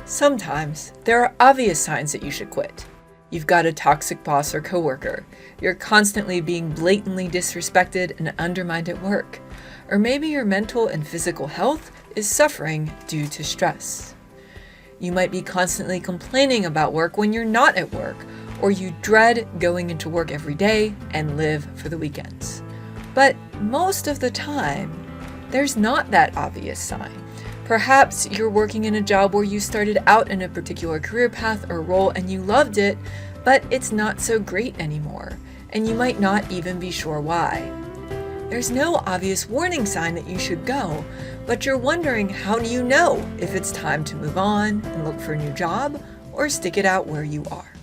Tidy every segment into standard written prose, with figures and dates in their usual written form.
Sometimes there are obvious signs that you should quit. You've got a toxic boss or coworker. You're constantly being blatantly disrespected and undermined at work. Or maybe your mental and physical health is suffering due to stress. You might be constantly complaining about work when you're not at work, or you dread going into work every day and live for the weekends. But most of the time, there's not that obvious sign. Perhaps you're working in a job where you started out in a particular career path or role and you loved it, but it's not so great anymore, and you might not even be sure why. There's no obvious warning sign that you should go, but you're wondering, how do you know if it's time to move on and look for a new job or stick it out where you are?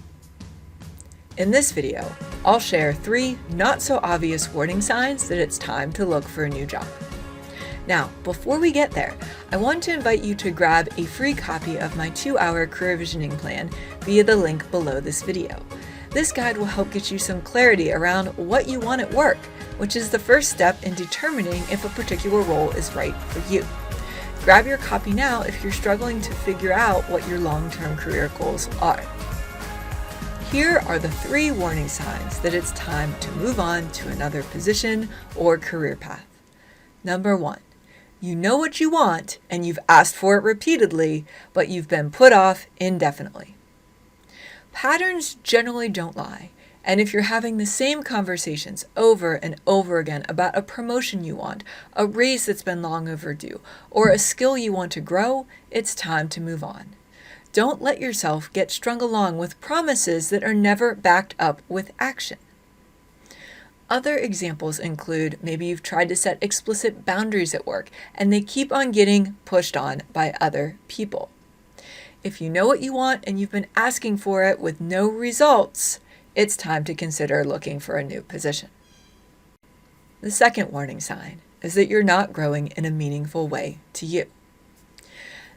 In this video, I'll share 3 not so obvious warning signs that it's time to look for a new job. Now, before we get there, I want to invite you to grab a free copy of my 2-hour career visioning plan via the link below this video. This guide will help get you some clarity around what you want at work, which is the first step in determining if a particular role is right for you. Grab your copy now if you're struggling to figure out what your long-term career goals are. Here are the 3 warning signs that it's time to move on to another position or career path. Number 1. You know what you want and you've asked for it repeatedly, but you've been put off indefinitely. Patterns generally don't lie, and if you're having the same conversations over and over again about a promotion you want, a raise that's been long overdue, or a skill you want to grow, it's time to move on. Don't let yourself get strung along with promises that are never backed up with action. Other examples include maybe you've tried to set explicit boundaries at work and they keep on getting pushed on by other people. If you know what you want and you've been asking for it with no results, it's time to consider looking for a new position. The second warning sign is that you're not growing in a meaningful way to you.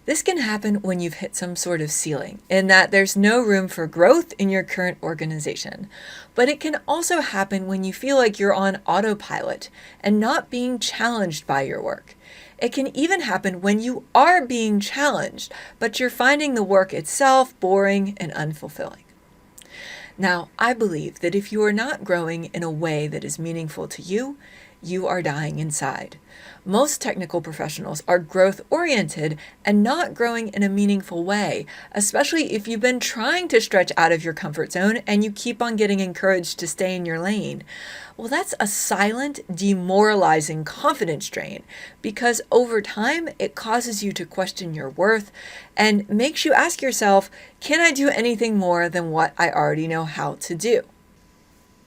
This can happen when you've hit some sort of ceiling, in that there's no room for growth in your current organization. But it can also happen when you feel like you're on autopilot and not being challenged by your work. It can even happen when you are being challenged, but you're finding the work itself boring and unfulfilling. Now, I believe that if you are not growing in a way that is meaningful to you, you are dying inside. Most technical professionals are growth-oriented and not growing in a meaningful way, especially if you've been trying to stretch out of your comfort zone and you keep on getting encouraged to stay in your lane. Well, that's a silent, demoralizing confidence drain, because over time it causes you to question your worth and makes you ask yourself, can I do anything more than what I already know how to do?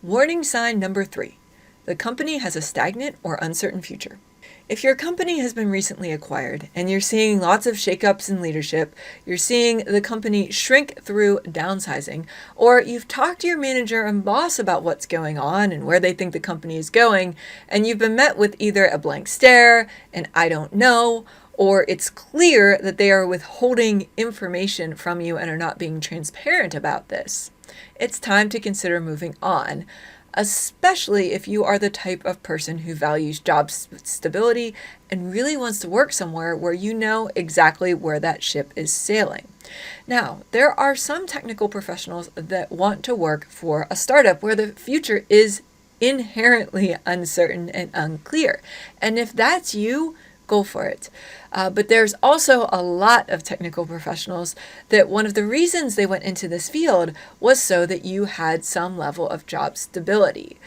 Warning sign number 3. The company has a stagnant or uncertain future. If your company has been recently acquired and you're seeing lots of shakeups in leadership, you're seeing the company shrink through downsizing, or you've talked to your manager and boss about what's going on and where they think the company is going, and you've been met with either a blank stare, an I don't know, or it's clear that they are withholding information from you and are not being transparent about this, it's time to consider moving on. Especially if you are the type of person who values job stability and really wants to work somewhere where you know exactly where that ship is sailing. Now, there are some technical professionals that want to work for a startup where the future is inherently uncertain and unclear. And if that's you, go for it. But there's also a lot of technical professionals that one of the reasons they went into this field was so that you had some level of job stability.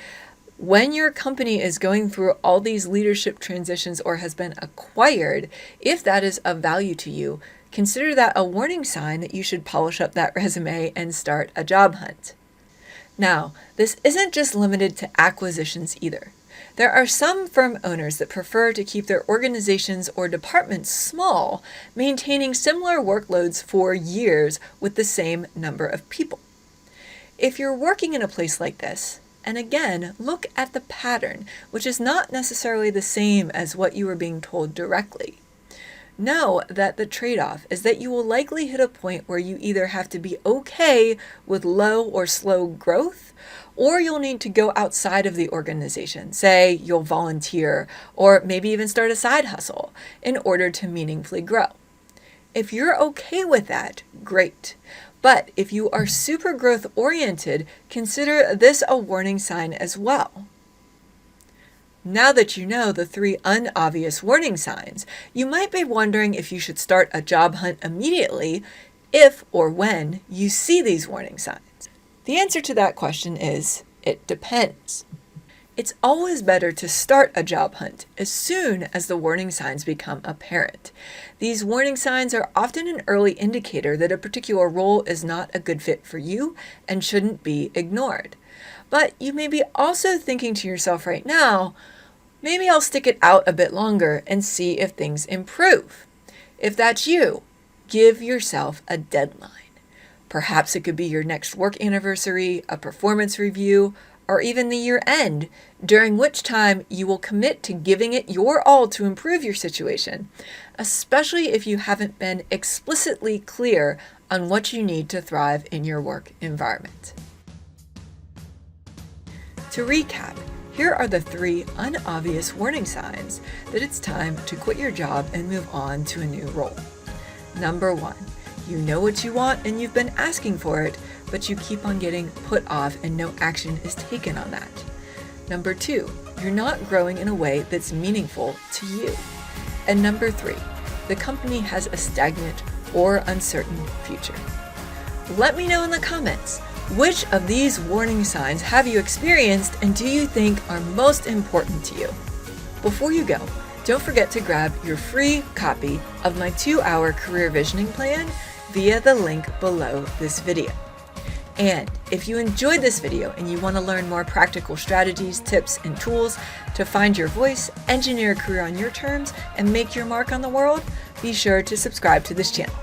When your company is going through all these leadership transitions or has been acquired, if that is of value to you, consider that a warning sign that you should polish up that resume and start a job hunt. Now, this isn't just limited to acquisitions either. There are some firm owners that prefer to keep their organizations or departments small, maintaining similar workloads for years with the same number of people. If you're working in a place like this, and again, look at the pattern, which is not necessarily the same as what you were being told directly. Know that the trade-off is that you will likely hit a point where you either have to be okay with low or slow growth, or you'll need to go outside of the organization. Say you'll volunteer, or maybe even start a side hustle in order to meaningfully grow. If you're okay with that, great. But if you are super growth oriented, consider this a warning sign as well. Now that you know the 3 unobvious warning signs, you might be wondering if you should start a job hunt immediately if or when you see these warning signs. The answer to that question is, it depends. It's always better to start a job hunt as soon as the warning signs become apparent. These warning signs are often an early indicator that a particular role is not a good fit for you and shouldn't be ignored. But you may be also thinking to yourself right now, maybe I'll stick it out a bit longer and see if things improve. If that's you, give yourself a deadline. Perhaps it could be your next work anniversary, a performance review, or even the year end, during which time you will commit to giving it your all to improve your situation, especially if you haven't been explicitly clear on what you need to thrive in your work environment. To recap, here are the 3 unobvious warning signs that it's time to quit your job and move on to a new role. Number 1, you know what you want and you've been asking for it, but you keep on getting put off and no action is taken on that. Number 2, you're not growing in a way that's meaningful to you. And number 3, the company has a stagnant or uncertain future. Let me know in the comments, which of these warning signs have you experienced and do you think are most important to you? Before you go, don't forget to grab your free copy of my 2-hour career visioning plan via the link below this video. And if you enjoyed this video and you want to learn more practical strategies, tips, and tools to find your voice, engineer a career on your terms, and make your mark on the world, be sure to subscribe to this channel.